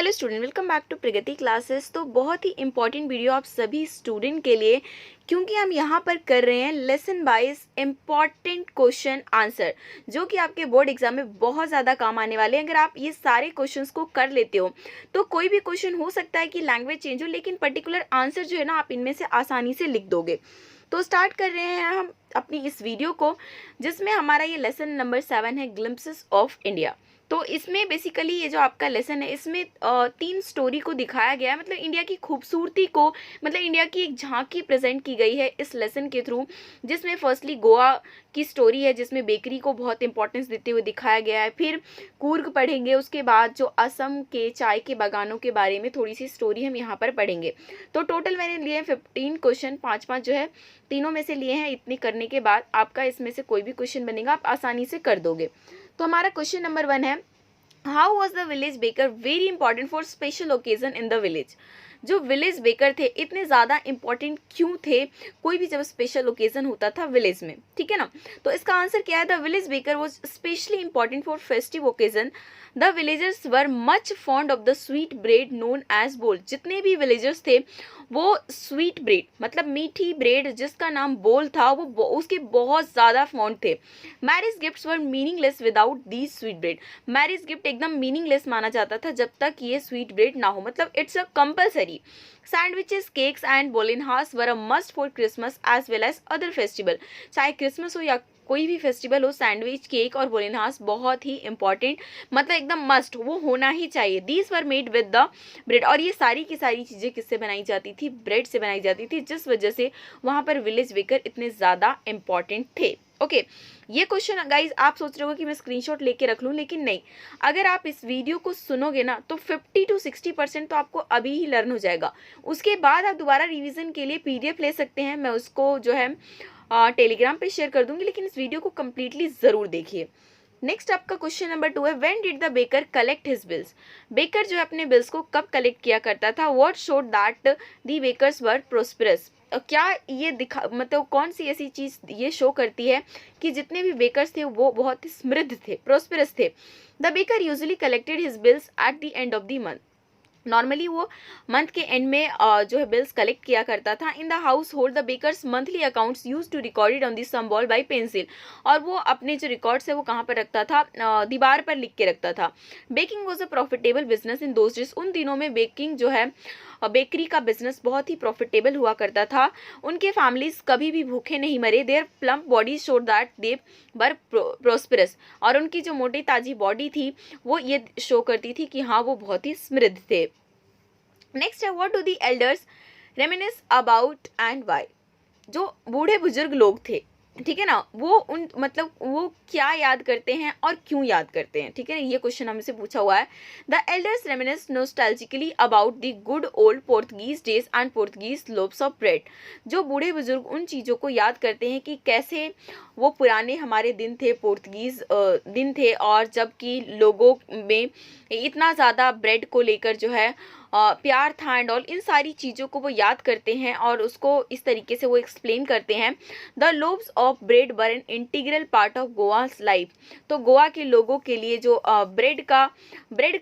Hello student, welcome back to Pragati classes. तो बहुत ही important video आप सभी स्टूडेंट के लिए, क्योंकि हम यहाँ पर कर रहे हैं lesson wise important question answer, जो कि आपके बोर्ड एग्जाम में बहुत ज़्यादा काम आने वाले हैं। अगर आप ये सारे क्वेश्चंस को कर लेते हो तो कोई भी क्वेश्चन हो सकता है कि लैंग्वेज चेंज हो, लेकिन पर्टिकुलर आंसर जो है ना, आप इनमें से आसानी से लिख दोगे। तो स्टार्ट कर रहे हैं हम अपनी इस वीडियो को, जिसमें हमारा ये लेसन नंबर 7 है, ग्लिम्पसेस ऑफ इंडिया। तो इसमें बेसिकली ये जो आपका लेसन है, इसमें 3 स्टोरी को दिखाया गया है, मतलब इंडिया की खूबसूरती को, मतलब इंडिया की एक झांकी प्रेजेंट की गई है इस लेसन के थ्रू। जिसमें फर्स्टली गोवा की स्टोरी है, जिसमें बेकरी को बहुत इंपॉर्टेंस देते हुए दिखाया गया है। फिर कूर्ग पढ़ेंगे, उसके बाद जो असम के चाय के बागानों के बारे में थोड़ी सी स्टोरी हम यहाँ पर पढ़ेंगे। तो टोटल मैंने लिए 15 क्वेश्चन, 5-5 जो है तीनों में से लिए हैं। इतने करने के बाद आपका इसमें से कोई भी क्वेश्चन बनेगा, आप आसानी से कर दोगे। तो हमारा क्वेश्चन नंबर 1 है, how was the village baker very important for special occasion in the village. जो विलेज बेकर थे इतने ज़्यादा इंपॉर्टेंट क्यों थे कोई भी जब स्पेशल ओकेजन होता था विलेज में, ठीक है ना। तो इसका आंसर क्या है, the village baker was specially important for festive occasion. The villagers were much fond of the sweet bread known as bol. जितने भी विलेजर्स थे वो स्वीट ब्रेड, मतलब मीठी ब्रेड जिसका नाम बोल था, वो उसके बहुत ज़्यादा फॉन्ड थे। Marriage gifts were meaningless without these sweet bread. Marriage gift एकदम मीनिंगलेस माना जाता था जब तक ये स्वीट ब्रेड ना हो, मतलब it's a compulsory. Sandwiches, cakes and bolinhas were a must for Christmas as well as other festival. चाहे क्रिसमस हो या कोई भी फेस्टिवल हो, सैंडविच, केक और बोलिनहास बहुत ही इंपॉर्टेंट, मतलब एकदम मस्ट, वो होना ही चाहिए। These were made with the bread. और ये सारी की सारी चीज़ें किससे बनाई जाती थी, ब्रेड से बनाई जाती थी, जिस वजह से वहाँ पर विलेज बेकर इतने ज़्यादा इंपॉर्टेंट थे। ओके, ये क्वेश्चन गाइज आप सोच रहे हो कि मैं स्क्रीनशॉट लेके रख लूँ, लेकिन नहीं। अगर आप इस वीडियो को सुनोगे ना तो 50 to 60% तो आपको अभी ही लर्न हो जाएगा। उसके बाद आप दोबारा रिवीजन के लिए PDF ले सकते हैं, मैं उसको जो है टेलीग्राम पे शेयर कर दूंगी, लेकिन इस वीडियो को कम्प्लीटली ज़रूर देखिए। नेक्स्ट आपका क्वेश्चन नंबर 2 है, when did the baker collect his bills. Baker जो है अपने बिल्स को कब कलेक्ट किया करता था। What showed that the bakers were prosperous. क्या ये दिखा, मतलब कौन सी ऐसी चीज़ ये शो करती है कि जितने भी बेकर्स थे वो बहुत ही समृद्ध थे, प्रोस्परस थे। The baker usually collected his bills at the end of the month. Normally वो मंथ के एंड में जो है बिल्स कलेक्ट किया करता था। In the household the bakers monthly accounts use to recorded on the some wall by pencil. और वो अपने जो रिकॉर्ड्स है वो कहाँ पर रखता था, दीवार पर लिख के रखता था। Baking was a profitable business in those days. उन दिनों में बेकिंग जो है, बेकरी का बिजनेस बहुत ही प्रॉफिटेबल हुआ करता था। उनके फैमिलीज कभी भी भूखे नहीं मरे। Their plump body showed that they were prosperous. और उनकी जो मोटी ताजी बॉडी थी वो ये शो करती थी कि हाँ वो बहुत ही समृद्ध थे। नेक्स्ट है, what do the elders reminisce about and why. जो बूढ़े बुजुर्ग लोग थे, ठीक है ना, वो उन मतलब वो क्या याद करते हैं और क्यों याद करते हैं, ठीक है ना, ये क्वेश्चन हमसे पूछा हुआ है। The elders रेमिनिस नॉस्टैल्जिकली about the good old Portuguese days and Portuguese loaves of bread. जो बूढ़े बुजुर्ग उन चीज़ों को याद करते हैं कि कैसे वो पुराने हमारे दिन थे, पोर्तुगीज दिन थे, और जबकि लोगों में इतना ज़्यादा ब्रेड को लेकर जो है प्यार था एंड ऑल, इन सारी चीज़ों को वो याद करते हैं और उसको इस तरीके से वो एक्सप्लेन करते हैं। The loaves of bread were an integral part of Goa's life. तो गोवा के लोगों के लिए जो ब्रेड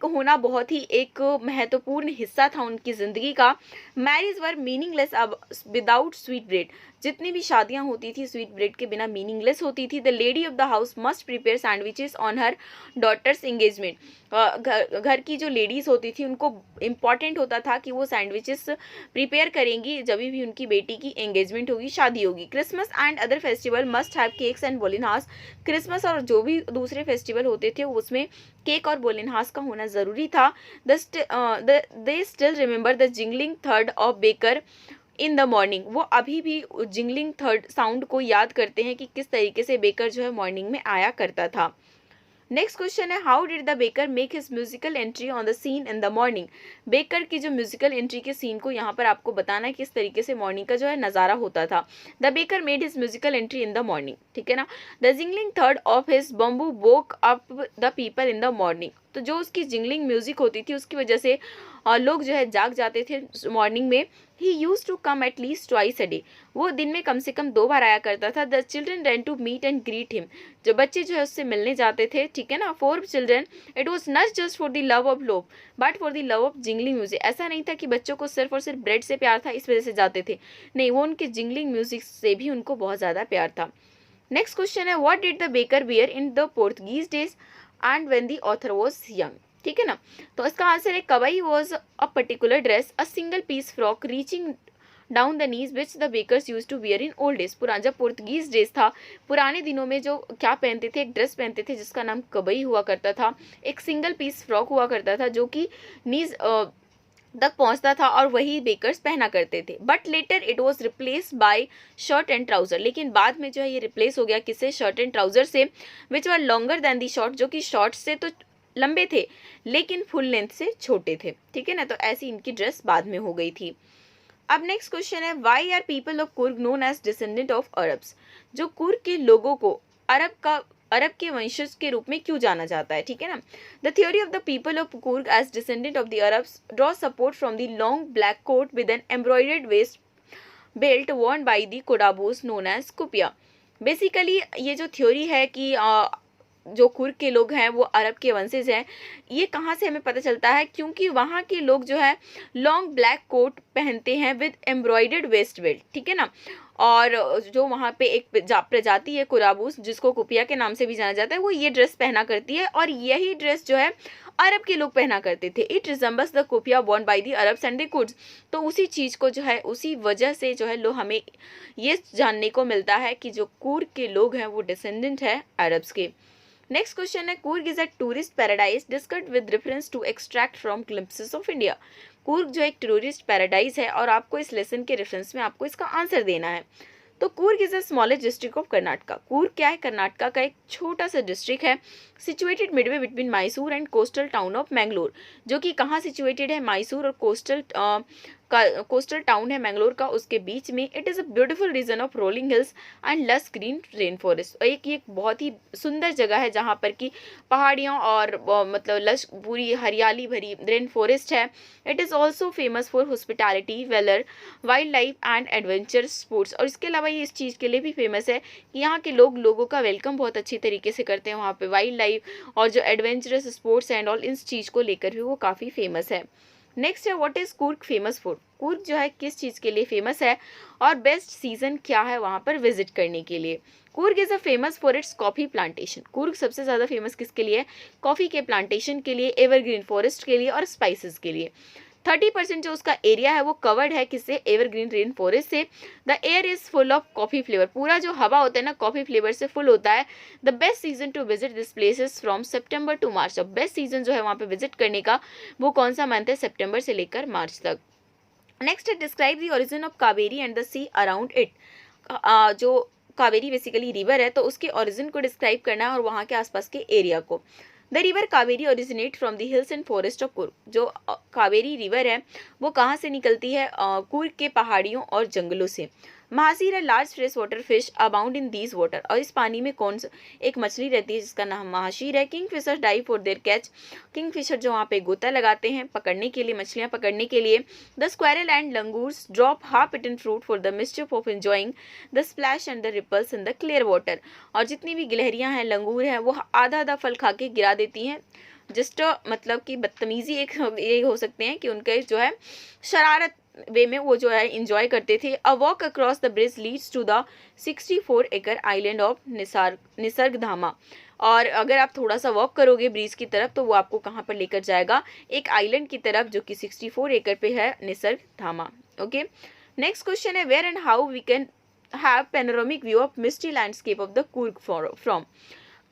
होना बहुत ही एक महत्वपूर्ण हिस्सा था उनकी ज़िंदगी का। मैरिज वर मीनिंगलेस विदाउट स्वीट ब्रेड। जितनी भी शादियां होती थी स्वीट ब्रेड के बिना मीनिंगलेस होती थी। The lady of the house must prepare sandwiches on her daughter's engagement. घर की जो लेडीज़ होती थी उनको इम्पॉर्टेंट होता था कि वो सैंडविचेस प्रिपेयर करेंगी जब भी उनकी बेटी की एंगेजमेंट होगी, शादी होगी। Christmas and other festival must have cakes and bolinhas. Christmas और जो भी दूसरे फेस्टिवल होते थे उसमें केक और बोलिनहास का होना ज़रूरी था। They still remember the jingling third of baker in the morning. वो अभी भी जिंगलिंग थर्ड साउंड को याद करते हैं कि किस तरीके से बेकर जो है मॉर्निंग में आया करता था। नेक्स्ट क्वेश्चन है, how did the baker make his musical entry on the seen in the morning. Baker की जो म्यूजिकल एंट्री के सीन को यहाँ पर आपको बताना है किस तरीके से मॉर्निंग का जो है नज़ारा होता था। The baker made his musical entry in the morning, ठीक है ना। The jingling third of his bamboo woke up the people in the morning. तो जो उसकी जिंगलिंग म्यूजिक होती थी उसकी वजह से लोग जो है जाग जाते थे मॉर्निंग में, he use to come at least twice a day, वो दिन में कम से कम 2 बार आया करता था। The children run to meet and greet him, जो बच्चे जो है उससे मिलने जाते थे, ठीक है ना। For children it was not just for the love of loaf but for the love of jingling music, ऐसा नहीं था कि बच्चों को सिर्फ और सिर्फ ब्रेड से प्यार था इस वजह से जाते थे, नहीं, वो उनके जिंगलिंग म्यूजिक से भी उनको बहुत ज़्यादा प्यार था। नेक्स्ट क्वेश्चन है, what did the baker wear in the Portuguese days and when the author was young, ठीक है ना। तो इसका आंसर है kabai was a particular dress, a single piece frock reaching down the knees which the bakers use to wear in old days, पुराना जब Portuguese days था, पुराने दिनों में जो क्या पहनते थे, एक ड्रेस पहनते थे जिसका नाम कबई हुआ करता था, एक सिंगल पीस फ्रॉक हुआ करता था जो कि नीज तक पहुंचता था और वही बेकर्स पहना करते थे। But later it was replace by shirt and trouser, लेकिन बाद में जो है ये रिप्लेस हो गया किससे, शर्ट एंड ट्राउजर से, विच वर लॉन्गर दैन दी शॉर्ट, जो कि शॉर्ट से तो लंबे थे लेकिन फुल लेंथ से छोटे थे, ठीक है ना। तो ऐसी इनकी ड्रेस बाद में हो गई थी। अब नेक्स्ट क्वेश्चन है, why are people of Coorg known as descendant of Arabs, जो कुर्ग के लोगों को अरब के वंशज के रूप में क्यों जाना जाता है, ठीक है ना। The theory of the people of Coorg as descendant of the Arabs draw support from the long black coat with an embroidered waist belt worn by the Kodavus known as kupya. Basically ये जो थ्योरी है कि जो कुर्ग के लोग हैं वो अरब के वंशज हैं, ये कहाँ से हमें पता चलता है, क्योंकि वहाँ के लोग जो है लॉन्ग ब्लैक कोट पहनते हैं विद एम्ब्रॉयडर्ड वेस्ट बेल्ट, ठीक है ना। और जो वहाँ पे एक प्रजाति है कोराबूस, जिसको कुपिया के नाम से भी जाना जाता है, वो ये ड्रेस पहना करती है और यही ड्रेस जो है अरब के लोग पहना करते थे। It resembles the kupya worn by the Arabs and the Kurds, तो उसी चीज़ को जो है, उसी वजह से जो है हमें ये जानने को मिलता है कि जो कुर्ग के लोग हैं वो डिसेंडेंट है अरब्स के। नेक्स्ट क्वेश्चन है, Coorg is a tourist paradise discussed with reference to extract from glimpses of India. Coorg जो एक टूरिस्ट पैराडाइज है और आपको इस लेसन के रेफरेंस में आपको इसका आंसर देना है। तो Coorg is a smallest district of Karnataka, Coorg क्या है, कर्नाटका का एक छोटा सा डिस्ट्रिक्ट है, situated Midway between Mysore and coastal town of Mangalore, जो कि कहाँ सिचुएटेड है, मैसूर और कोस्टल टाउन है मैंगलोर का, उसके बीच में। It is a beautiful region of rolling hills and lush green rain forest, एक बहुत ही सुंदर जगह है जहाँ पर कि पहाड़ियाँ और मतलब लश पूरी हरियाली भरी रेन फॉरेस्ट है। It is also famous for hospitality, valour, wildlife and adventure sports, और इसके अलावा ये इस चीज़ के लिए भी फेमस है कि यहाँ के लोगों का वेलकम बहुत अच्छी तरीके से करते हैं, वहाँ पे वाइल्ड लाइफ और जो एडवेंचरस स्पोर्ट्स एंड ऑल, इस चीज़ को लेकर भी वो काफ़ी फेमस है। नेक्स्ट है, what is Coorg famous for, Coorg जो है किस चीज़ के लिए फेमस है और बेस्ट सीजन क्या है वहाँ पर विजिट करने के लिए। Coorg is a famous for its coffee plantation, Coorg सबसे ज़्यादा फेमस किसके लिए, कॉफ़ी के प्लांटेशन के लिए, एवरग्रीन फॉरेस्ट के लिए और स्पाइसेस के लिए। 30% जो उसका एरिया है वो कवर्ड है किससे, एवरग्रीन रेन फॉरेस्ट से। The air is full of coffee flavour, पूरा जो हवा होता है ना कॉफ़ी फ्लेवर से फुल होता है। The best season to visit this places from September to March, अब बेस्ट सीजन जो है वहाँ पे विजिट करने का वो कौन सा मंथ है, सितंबर से लेकर मार्च तक। नेक्स्ट है, describe the origin of Kaveri and the sea around it, जो कावेरी बेसिकली रिवर है तो उसके ओरिजिन को डिस्क्राइब करना है और वहाँ के आसपास के एरिया को। The river Kaveri originate from the hills and forest of Coorg, जो कावेरी रिवर है वो कहाँ से निकलती है, कुर्ग के पहाड़ियों और जंगलों से। महासीर है large fresh water fish abound in these water, और इस पानी में कौन सा एक मछली रहती है जिसका नाम महाशीर है। Kingfisher dive for their catch, kingfisher जो वहाँ पे गोता लगाते हैं पकड़ने के लिए, मछलियाँ पकड़ने के लिए। The squirrel and langurs drop half eaten fruit for the mischief of enjoying the splash and the ripples in the clear water, और जितनी भी गिलहरियाँ हैं, लंगूर हैं, वो आधा आधा फल खा के गिरा देती हैं। जस्ट मतलब कि बदतमीजी एक ये हो सकते हैं कि उनके जो है शरारत वे में वो जो है इंजॉय करते थे। A walk across the bridge leads to the 64 acre island of निसर्गधामा, और अगर आप थोड़ा सा वॉक करोगे ब्रिज की तरफ तो वो आपको कहाँ पर लेकर जाएगा, एक आइलैंड की तरफ जो कि 64 एकड़ पे है, निसर्गधामा। ओके, नेक्स्ट क्वेश्चन है, where and how we can have panoramic view of misty landscape of the Coorg from,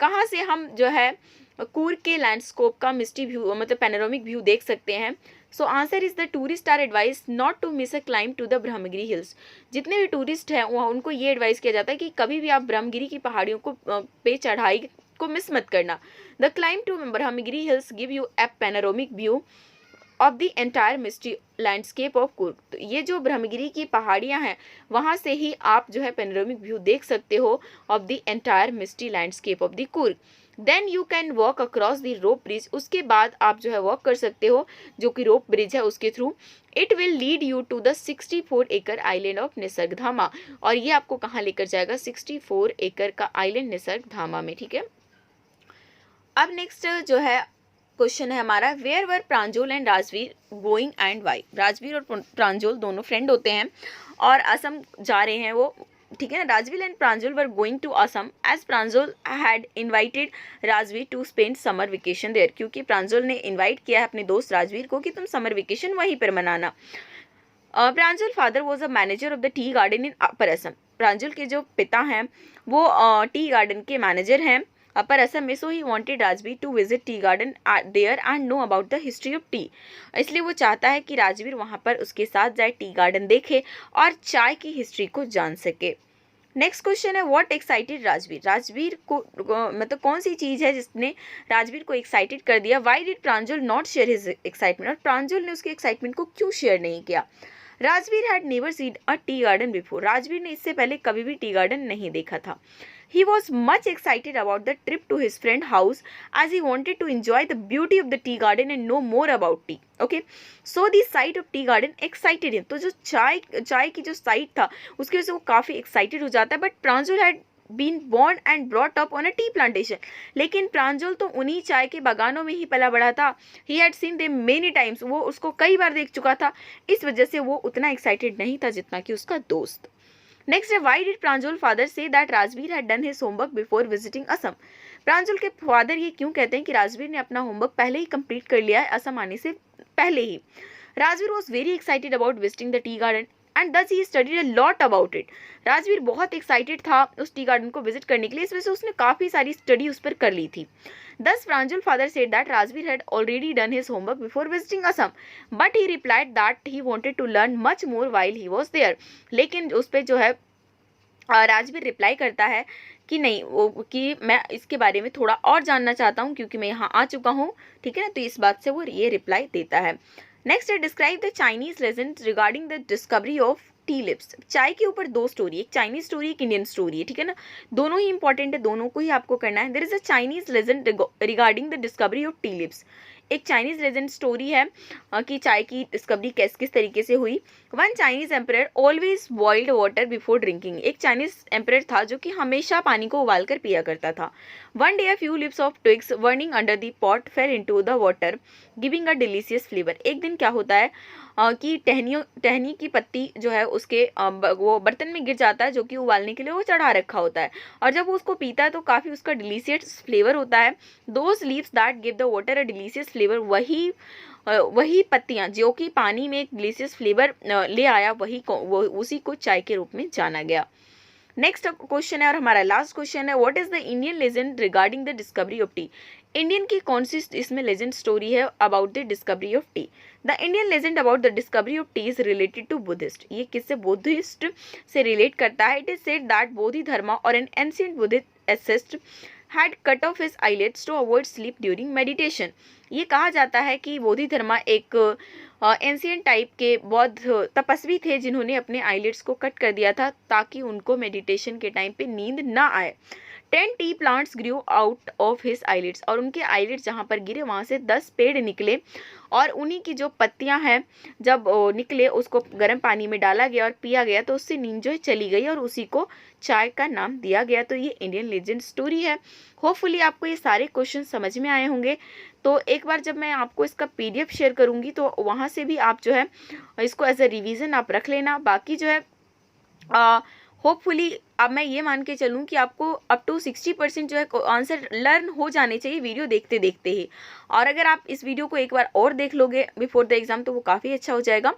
कहाँ से हम जो है कुर्ग के लैंडस्केप का मिस्टी व्यू मतलब पैनोरामिक व्यू देख सकते हैं। So answer is the tourist are advise not to miss a climb to the Brahmagiri hills, जितने भी टूरिस्ट हैं वहाँ उनको ये एडवाइस किया जाता है कि कभी भी आप ब्रह्मगिरी की पहाड़ियों को पे चढ़ाई को मिस मत करना। The climb to Brahmagiri hills give you a panoramic view of the entire misty landscape of Coorg, तो ये जो ब्रह्मगिरी की पहाड़ियाँ हैं वहाँ से ही आप जो है पैनोरामिक व्यू देख सकते हो of the entire misty landscape of the Coorg. Then you can walk across the rope bridge, उसके बाद आप जो है वॉक कर सकते हो जो कि रोप ब्रिज है उसके through. It will lead you to the 64 acre island of निसर्गधामा, और ये आपको कहाँ लेकर जाएगा, 64 एकड़ का आइलैंड निसर्गधामा में, ठीक है। अब नेक्स्ट जो है क्वेश्चन है हमारा, where were Pranjol and Rajvir going and why. Rajvir और प्रांजल दोनों फ्रेंड होते हैं और असम जा रहे हैं वो, ठीक है ना। Rajvir and Pranjol were going to Assam as Pranjol had invited Rajvir to spend summer vacation there, क्योंकि प्रांजल ने इनवाइट किया है अपने दोस्त राजवीर को कि तुम समर वेकेशन वहीं पर मनाना। Pranjal father was a manager of the tea garden in upper Assam, Pranjal के जो पिता हैं वो टी गार्डन के मैनेजर हैं अपर असम में। So he wanted Rajvir to visit tea garden there and know about the history of tea, इसलिए वो चाहता है कि राजवीर वहाँ पर उसके साथ जाए, टी गार्डन देखे और चाय की हिस्ट्री को जान सके। नेक्स्ट क्वेश्चन है, व्हाट एक्साइटेड राजवीर, राजवीर को मतलब कौन सी चीज़ है जिसने राजवीर को एक्साइटेड कर दिया। Y did Pranjal not share his excitement, और प्रांजल ने उसके एक्साइटमेंट को क्यों शेयर नहीं किया। Rajveer had never seen a tea garden before, Rajveer ने इससे पहले कभी भी टी गार्डन नहीं देखा था। He was much excited about the trip to his friend's house as he wanted to enjoy the beauty of the tea garden and know more about tea. Okay, so the sight of tea garden excited him. तो जो चाय की जो site था उसकी वजह से वो काफ़ी एक्साइटेड हो जाता है। But Pranjol had been born and brought up on a tea plantation, लेकिन प्रांजल तो उन्हीं चाय के बागानों में ही पला बढ़ा था। He had seen them many times, वो उसको कई बार देख चुका था, इस वजह से वो उतना एक्साइटेड नहीं था जितना कि उसका दोस्त। नेक्स्ट है, why did Pranjal father say that Rajvir had done his homework before visiting Assam, Pranjal के फादर ये क्यों कहते हैं कि राजवीर ने अपना होमवर्क पहले ही कंप्लीट कर लिया है असम आने से पहले ही। Rajvir was very excited about visiting the tea garden and thus he studied a lot about it, Rajvir बहुत एक्साइटेड था उस टी गार्डन को विजिट करने के लिए, इस वजह से उसने काफ़ी सारी स्टडी उस पर कर ली थी। Thus Pranjal father said that Rajveer had already done his homework before visiting Assam, but he replied that he wanted to learn much more while he was there. लेकिन उस पर जो है राजवीर रिप्लाई करता है कि नहीं, वो कि मैं इसके बारे में थोड़ा और जानना चाहता हूँ क्योंकि मैं यहाँ आ चुका हूँ, ठीक है ना। तो इस बात से वो ये रिप्लाई देता है। नेक्स्ट है, describe the Chinese legend regarding the discovery of tea lips. चाय के ऊपर दो स्टोरी, एक चाइनीज स्टोरी एक इंडियन स्टोरी है, ठीक है ना। दोनों ही इंपॉर्टेंट है, दोनों को ही आपको करना है। There is a Chinese legend regarding the discovery of tea leaves, एक चाइनीज लेजेंड स्टोरी है कि चाय की डिस्कवरी किस तरीके से हुई। One Chinese emperor always boiled water before drinking, एक चाइनीज एम्परर था जो कि हमेशा पानी को उबाल कर पिया करता था। One day a few lips of twigs burning under the pot fail into the water giving a delicious flavour, एक दिन क्या होता है कि टहनी की पत्ती जो है उसके वो बर्तन में गिर जाता है जो कि उबालने के लिए वो चढ़ा रखा होता है, और जब वो उसको पीता है तो काफ़ी उसका डिलीशियस फ्लेवर होता है। Those leaves that give the water a delicious flavour, वही पत्तियाँ जो कि पानी में एक डिलीशियस फ्लेवर ले आया, उसी को चाय के रूप में जाना गया। नेक्स्ट क्वेश्चन है और हमारा लास्ट क्वेश्चन है, what is the Indian legend regarding the discovery of tea. Indian की कौन सी इसमें लेजेंड स्टोरी है about the discovery of tea. The Indian legend about the discovery of tea is related to Buddhist, ये किससे, Buddhist से relate करता है। It is said that Bodhidharma और an ancient Buddhist ascetic had cut off his eyelids to avoid sleep during meditation, ये कहा जाता है कि बोधि धर्मा एक एंशिएंट टाइप के बौद्ध तपस्वी थे जिन्होंने अपने आईलिड्स को कट कर दिया था ताकि उनको मेडिटेशन के टाइम पे नींद ना आए। 10 T plants Guru out of his eyelids, और उनके आईलिड्स जहाँ पर गिरे वहाँ से 10 पेड़ निकले, और उन्हीं की जो पत्तियाँ हैं जब निकले उसको गर्म पानी में डाला गया और पिया गया तो उससे नींद जो है चली गई और उसी को चाय का नाम दिया गया। तो ये इंडियन लेजेंड स्टोरी है। होपफुली आपको ये सारे क्वेश्चन समझ में आए होंगे। तो एक बार जब मैं आपको इसका PDF शेयर करूँगी तो वहाँ से भी आप जो है इसको एज अ रिवीजन आप रख लेना। बाकी जो है होपफुली अब मैं ये मान के चलूँ कि आपको अप टू 60% जो है आंसर लर्न हो जाने चाहिए वीडियो देखते देखते ही, और अगर आप इस वीडियो को एक बार और देख लोगे बिफोर द एग्ज़ाम तो वो काफ़ी अच्छा हो जाएगा।